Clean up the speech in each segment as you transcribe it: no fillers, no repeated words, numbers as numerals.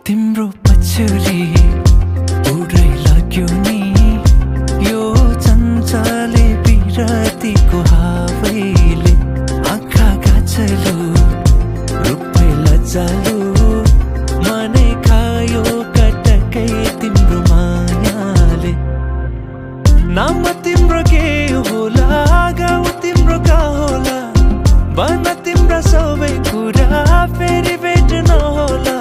तिम्रो पछुरी उडै लाग्यो नि यो चञ्चले बिरतीको हावैले आँखा गाछलो रूपै लजालो मनै खायो कटकै तिम्रो मायाले। नाम तिम्रो के होला गाउँ तिम्रो का होला भन तिम्रा सबै कुरा फेरि भेट्न होला।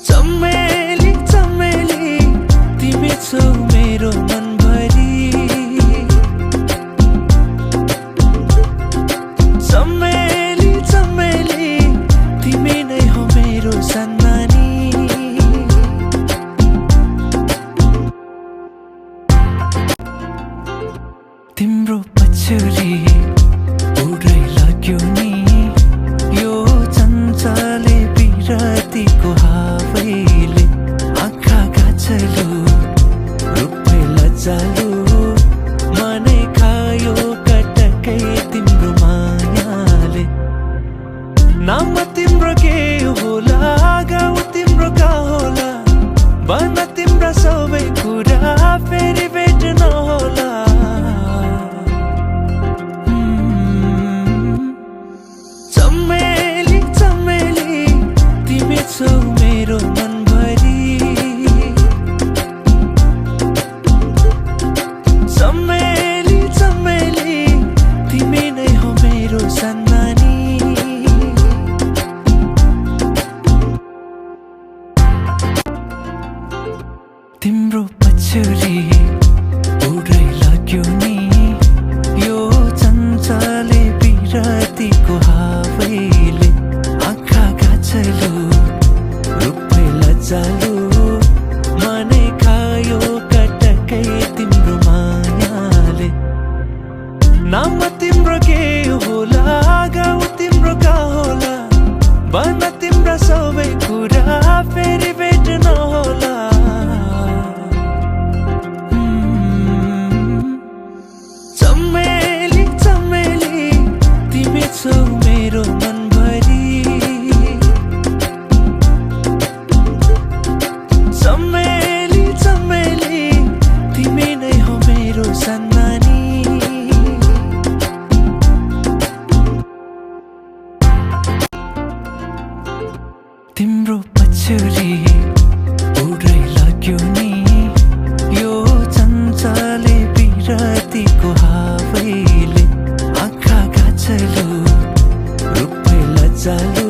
चमेली चमेली तिमी छौ मेरो मनभरि, चमेली चमेली तिमी नै हो मेरो सन्नानी। तिम्रो पछुरी उडै लाग्यो नि यो चञ्चले बिरतीको हावैले आँखा गाछलो रूपै लजालो मनै खायो कटकै तिम्रो मायाले। नाम तिम्रो के होला गाउँ तिम्रो का होला भन तिम्रा सबै कुरा फेरि भेट्न होला। चमेली चमेली तिमी छौ मेरो मनभरि, चमेली चमेली तिमी नै हो मेरो सन्नानी। तिम्रो पछुरी उडै लाग्यो नि यो चञ्चले बिरतीको हावैले आँखा गाछलो रूपै लजालो मनै खायो कटकै तिम्रो मायाले। नाम तिम्रो के होला गाउँ तिम्रो का होला भन तिम्रा सबै कुरा फेरि भेट्न होला। चमेली चमेली तिमी छौ मेरो मनभरि, चमेली चमेली तिमी नै हो मेरो सन्नानी। तिम्रो पछुरी उडै लाग्यो नि यो चञ्चले बिरतीको हावैले आँखा गाछलो रूपै लजालो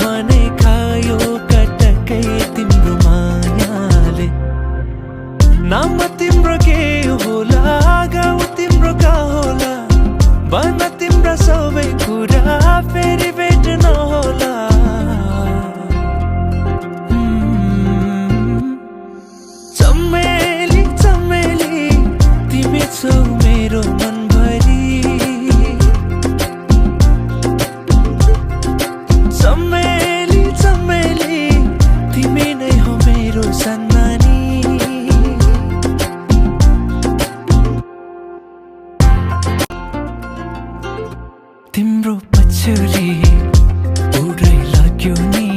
मनै खायो कटकै तिम्रो मायाले। नाम तिम्रो के होला गाउँ तिम्रो का होला भन तिम्रा सबै कुरा फेरि भेट्न होला। चमेली चमेली तिमी छौ मेरो मनभरि, चमेली चमेली तिमी नै हो मेरो सन्नानी। तिम्रो पछुरी उडै लाग्यो नि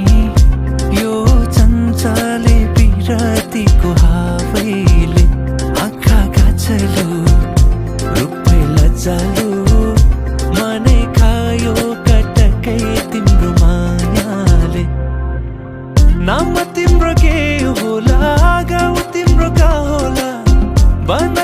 यो चञ्चले बिरतीको हावैले आँखा गाछलो रूपै लजालो मनै खायो कटकै तिम्रो मायाले। नाम तिम्रो के होला गाउँ तिम्रो का होला भन